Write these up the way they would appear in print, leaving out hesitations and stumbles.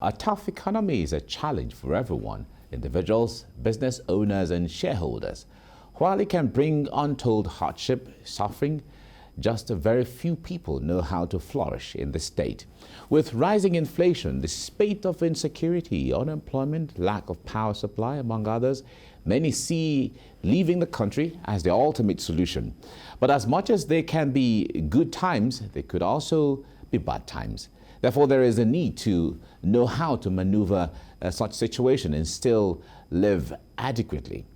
A tough economy is a challenge for everyone, individuals, business owners, and shareholders. While it can bring untold hardship, suffering, just a very few people know how to flourish in the state. With rising inflation, the spate of insecurity, unemployment, lack of power supply, among others, many see leaving the country as the ultimate solution. But as much as there can be good times, there could also be bad times. Therefore, there is a need to know how to maneuver such situation and still live adequately.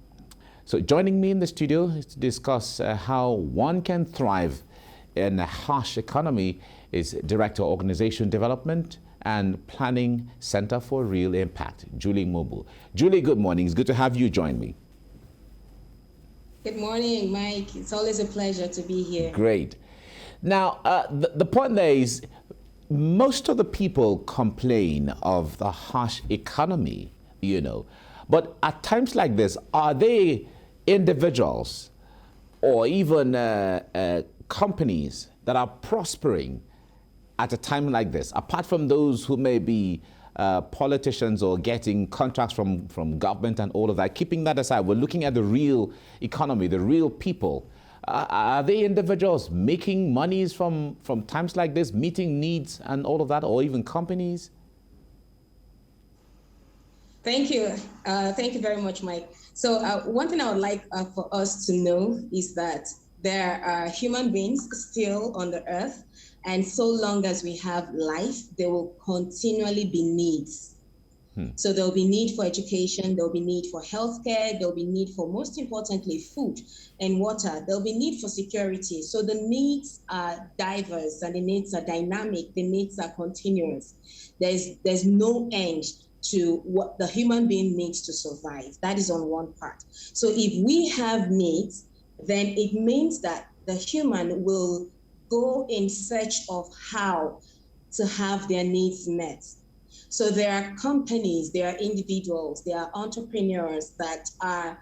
So joining me in the studio to discuss how one can thrive in a harsh economy is Director of Organization Development and Planning Center for Real Impact, Julie Mogbo. Julie, good morning. It's good to have you join me. Good morning, Mike. It's always a pleasure to be here. Great. Now, the point there is, most of the people complain of the harsh economy, but at times like this, are they individuals or even companies that are prospering at a time like this, apart from those who may be politicians or getting contracts from government and all of that? Keeping that aside, we're looking at the real economy, the real people. Are they individuals making monies from times like this, meeting needs and all of that, or even companies? Thank you. Thank you very much, Mike. So one thing I would like for us to know is that there are human beings still on the earth, and so long as we have life, there will continually be needs. So there'll be need for education, there'll be need for healthcare, there'll be need for, most importantly, food and water. There'll be need for security. So the needs are diverse and the needs are dynamic, the needs are continuous. There's no end to what the human being needs to survive. That is on one part. So if we have needs, then it means that the human will go in search of how to have their needs met. So there are companies, there are individuals, there are entrepreneurs that are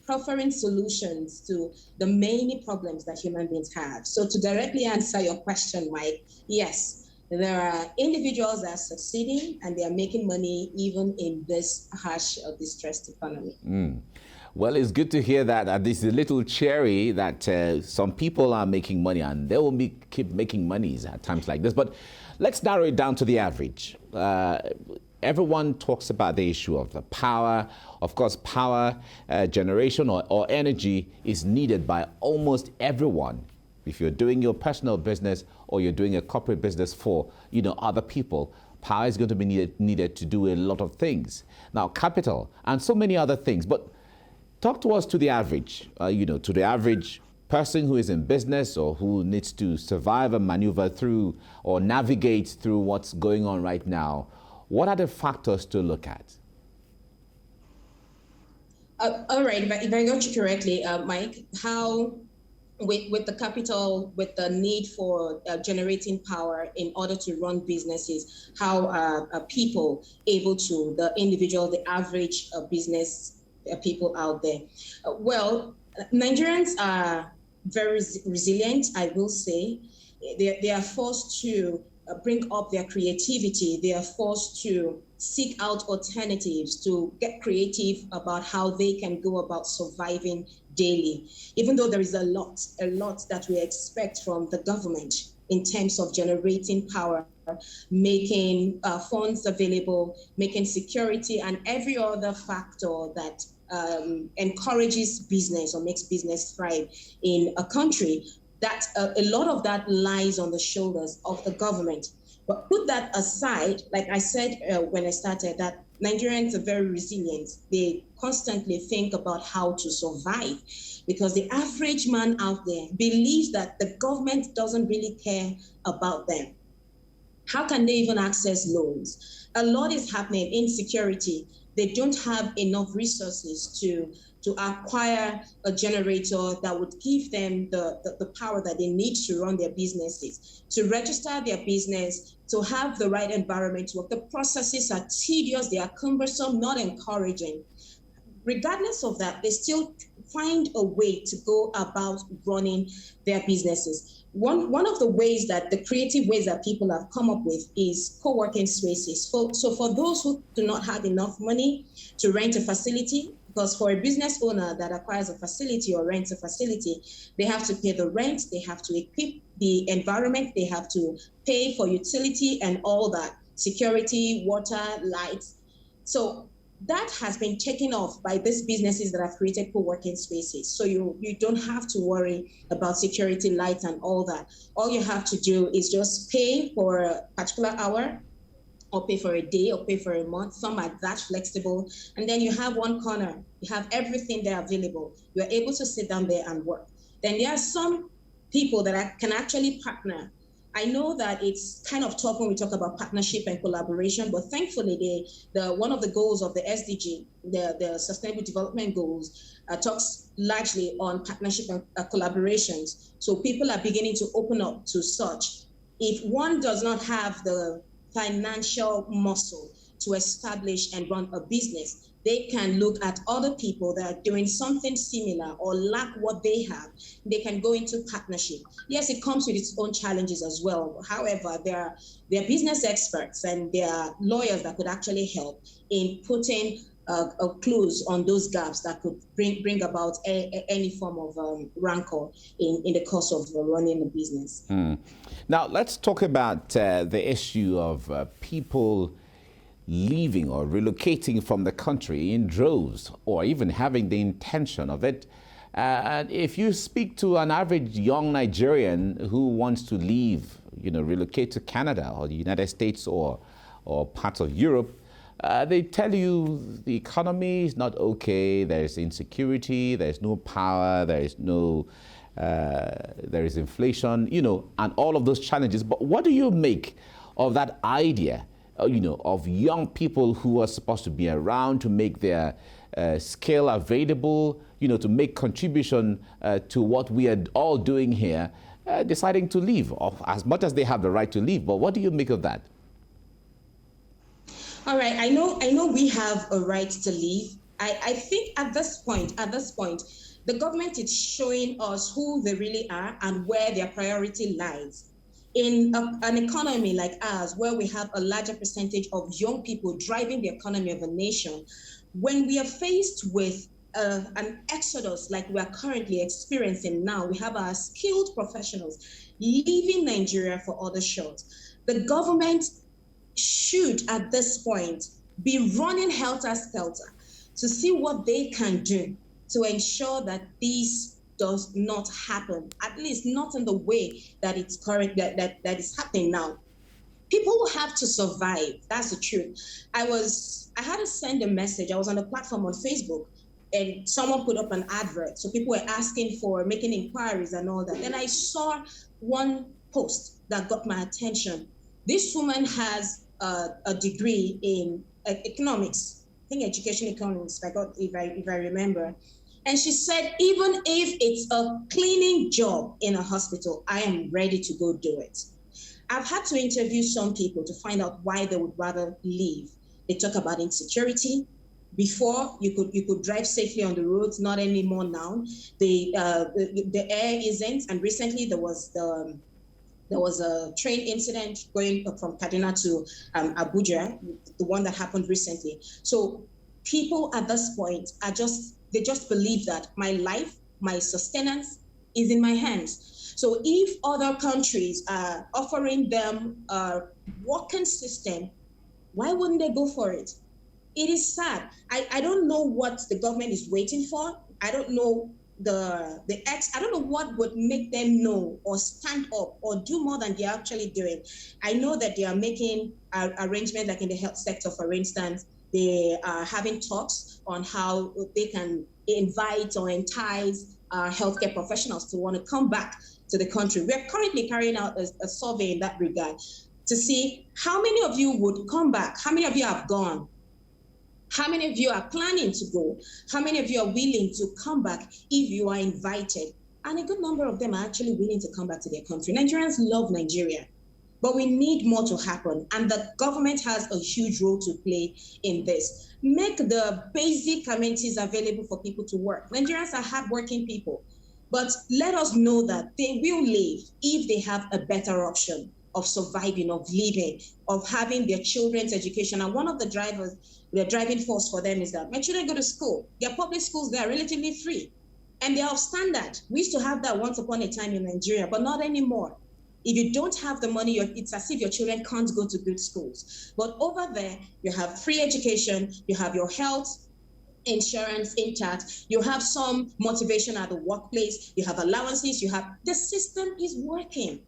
offering solutions to the many problems that human beings have. So to directly answer your question, Mike, yes, there are individuals that are succeeding and they are making money even in this harsh or distressed economy. Well, it's good to hear that this is a little cherry that some people are making money and they will keep making monies at times like this. But let's narrow it down to the average. Everyone talks about the issue of the power. Of course, power generation or energy is needed by almost everyone. If you're doing your personal business or you're doing a corporate business for other people, power is going to be needed to do a lot of things. Now, capital and so many other things. But talk to us to the average, to the average person who is in business or who needs to survive and maneuver through or navigate through what's going on right now. What are the factors to look at? All right, if I got you correctly, Mike, how with the capital, with the need for generating power in order to run businesses, how are people able to, the individual, the average business people out there? Well, Nigerians are very resilient, I will say. They are forced to bring up their creativity. They are forced to seek out alternatives, to get creative about how they can go about surviving daily. Even though there is a lot that we expect from the government in terms of generating power, making funds available, making security, and every other factor that encourages business or makes business thrive in a country, that a lot of that lies on the shoulders of the government. But put that aside, like I said when I started, that Nigerians are very resilient. They constantly think about how to survive because the average man out there believes that the government doesn't really care about them. How can they even access loans? A lot is happening. Insecurity. They don't have enough resources to acquire a generator that would give them the power that they need to run their businesses, to register their business, to have the right environment to work. The processes are tedious, they are cumbersome, not encouraging. Regardless of that, they still find a way to go about running their businesses. one of the ways that the creative ways that people have come up with is co-working spaces. So for those who do not have enough money to rent a facility, because for a business owner that acquires a facility or rents a facility, they have to pay the rent, they have to equip the environment, they have to pay for utility and all that, security, water, lights. So that has been taken off by these businesses that have created co-working spaces. So you don't have to worry about security, lights, and all that. All you have to do is just pay for a particular hour, or pay for a day, or pay for a month. Some are that flexible. And then you have one corner, you have everything there available. You're able to sit down there and work. Then there are some people that can actually partner. I know that it's kind of tough when we talk about partnership and collaboration, but thankfully, one of the goals of the SDG, the Sustainable Development Goals, talks largely on partnership and collaborations. So people are beginning to open up to such. If one does not have the financial muscle to establish and run a business, they can look at other people that are doing something similar or lack what they have. They can go into partnership. Yes, it comes with its own challenges as well. However, there are business experts and there are lawyers that could actually help in putting a close on those gaps that could bring about any form of rancor in the course of running a business. Now, let's talk about the issue of people leaving or relocating from the country in droves, or even having the intention of it. And if you speak to an average young Nigerian who wants to leave, relocate to Canada or the United States or parts of Europe, they tell you the economy is not okay, there's insecurity, there's no power, there is inflation, and all of those challenges. But what do you make of that idea, of young people who are supposed to be around to make their skill available, to make contribution to what we are all doing here, deciding to leave, as much as they have the right to leave? But what do you make of that? All right, I know we have a right to leave. I think at this point, the government is showing us who they really are and where their priority lies. In an economy like ours, where we have a larger percentage of young people driving the economy of a nation, when we are faced with an exodus like we are currently experiencing now, we have our skilled professionals leaving Nigeria for other shores. The government should, at this point, be running helter-skelter to see what they can do to ensure that these does not happen, at least not in the way that it's current that is happening now. People will have to survive. That's the truth. I had to send a message. I was on a platform on Facebook, and someone put up an advert. So people were asking for making inquiries and all that. And I saw one post that got my attention. This woman has a degree in economics, I think education economics, if I remember. And she said, even if it's a cleaning job in a hospital, I am ready to go do it. I've had to interview some people to find out why they would rather leave. They talk about insecurity. Before, you could drive safely on the roads, not anymore now. The air isn't, and recently there was a train incident going from Kaduna to Abuja, the one that happened recently. So people at this point they just believe that my life, my sustenance is in my hands. So if other countries are offering them a working system, why wouldn't they go for it? It is sad. I don't know what the government is waiting for. I don't know I don't know what would make them know or stand up or do more than they're actually doing. I know that they are making arrangements, like in the health sector, for instance. They are having talks on how they can invite or entice healthcare professionals to want to come back to the country. We're currently carrying out a survey in that regard to see how many of you would come back, how many of you have gone, how many of you are planning to go, how many of you are willing to come back if you are invited. And a good number of them are actually willing to come back to their country. Nigerians love Nigeria. But we need more to happen, and the government has a huge role to play in this. Make the basic amenities available for people to work. Nigerians are hardworking people. But let us know that they will leave if they have a better option of surviving, of living, of having their children's education. And one of the driving force for them is that my children go to school. Their public schools, they are relatively free and they are of standard. We used to have that once upon a time in Nigeria, but not anymore. If you don't have the money, it's as if your children can't go to good schools. But over there, you have free education, you have your health insurance intact, you have some motivation at the workplace, you have allowances, the system is working.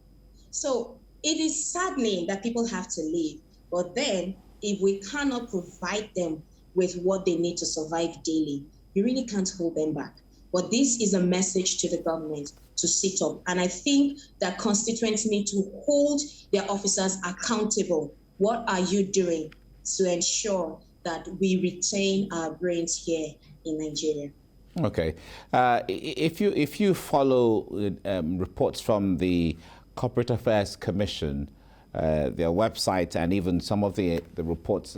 So it is saddening that people have to leave. But then if we cannot provide them with what they need to survive daily, you really can't hold them back. But this is a message to the government to sit up. And I think that constituents need to hold their officers accountable. What are you doing to ensure that we retain our brains here in Nigeria? Okay. If you follow reports from the Corporate Affairs Commission, their website, and even some of the reports,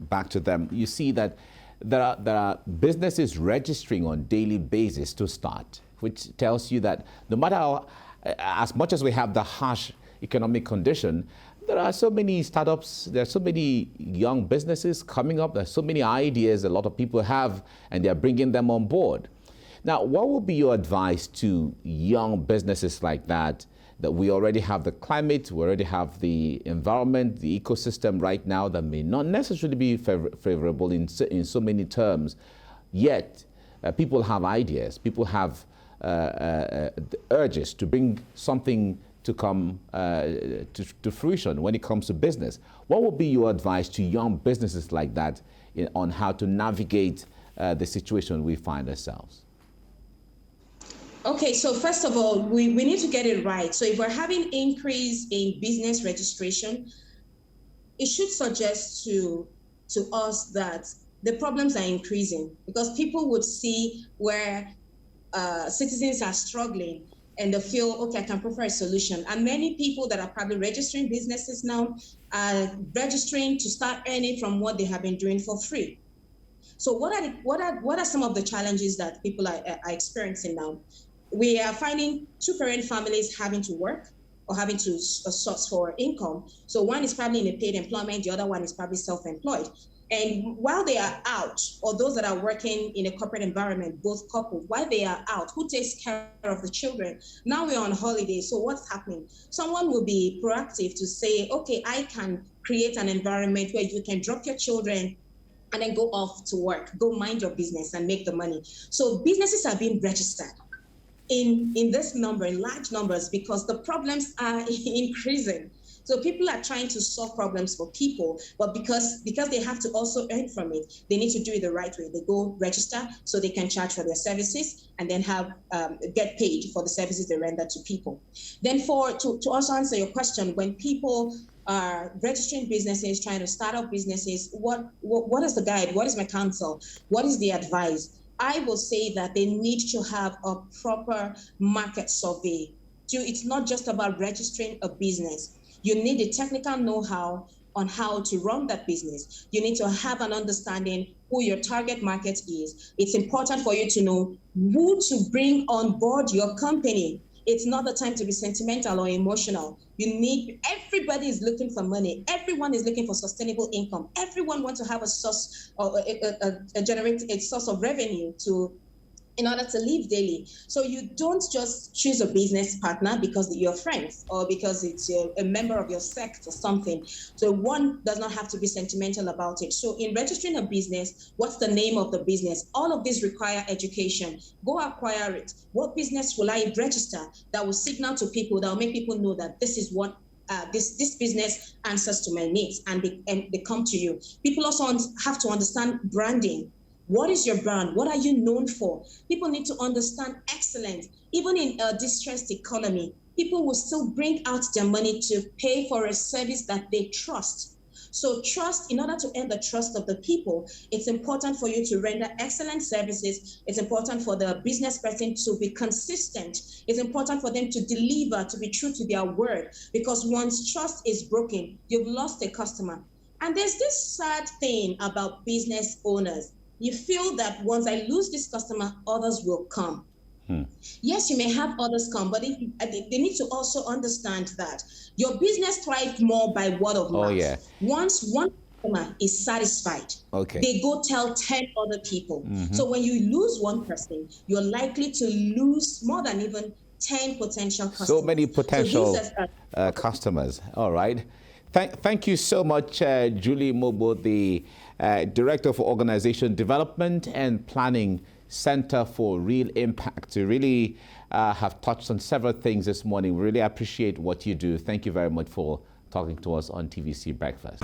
back to them, you see that there are businesses registering on daily basis to start, which tells you that no matter how, as much as we have the harsh economic condition, there are so many startups, there are so many young businesses coming up, there are so many ideas a lot of people have, and they're bringing them on board. Now, what would be your advice to young businesses like that we already have the climate, we already have the environment, the ecosystem right now that may not necessarily be favorable in so many terms, yet people have ideas, people have the urges to bring something to come to fruition when it comes to business. What would be your advice to young businesses like that on how to navigate the situation we find ourselves? Okay, so first of all, we need to get it right. So if we're having increase in business registration, it should suggest to us that the problems are increasing, because people would see where citizens are struggling and they feel, okay, I can prefer a solution. And many people that are probably registering businesses now are registering to start earning from what they have been doing for free. So what are some of the challenges that people are experiencing now? We are finding two-parent families having to work or having to source for income. So one is probably in a paid employment, the other one is probably self-employed. And while they are out, or those that are working in a corporate environment, both couples, while they are out, who takes care of the children? Now we're on holiday, so what's happening? Someone will be proactive to say, okay, I can create an environment where you can drop your children and then go off to work, go mind your business and make the money. So businesses are being registered in this number, in large numbers, because the problems are increasing. So people are trying to solve problems for people, but because they have to also earn from it, they need to do it the right way. They go register so they can charge for their services and then get paid for the services they render to people. Then to also answer your question, when people are registering businesses, trying to start up businesses, what is the guide? What is my counsel? What is the advice? I will say that they need to have a proper market survey. It's not just about registering a business. You need the technical know-how on how to run that business. You need to have an understanding who your target market is. It's important for you to know who to bring on board your company. It's not the time to be sentimental or emotional. Everybody is looking for money. Everyone is looking for sustainable income. Everyone wants to have a source or generate a source of revenue in order to live daily. So you don't just choose a business partner because you're friends or because it's a member of your sect or something. So one does not have to be sentimental about it. So in registering a business, what's the name of the business? All of these require education. Go acquire it. What business will I register that will signal to people, that will make people know that this is what this business answers to my needs, and they come to you. People also have to understand branding. What is your brand? What are you known for? People need to understand excellence. Even in a distressed economy, people will still bring out their money to pay for a service that they trust. So trust, in order to earn the trust of the people, it's important for you to render excellent services. It's important for the business person to be consistent. It's important for them to deliver, to be true to their word, because once trust is broken, you've lost a customer. And there's this sad thing about business owners. You feel that once I lose this customer, others will come. Yes, you may have others come, but they need to also understand that your business thrives more by word of Oh, mouth. yeah. Once one customer is satisfied, Okay. they go tell 10 other people. So when you lose one person, you're likely to lose more than even 10 potential customers. So many So potential these are customers. All right. Thank you so much, Julie Mogbo, the Director for Organization Development and Planning, Center for Real Impact. You really have touched on several things this morning. We really appreciate what you do. Thank you very much for talking to us on TVC Breakfast.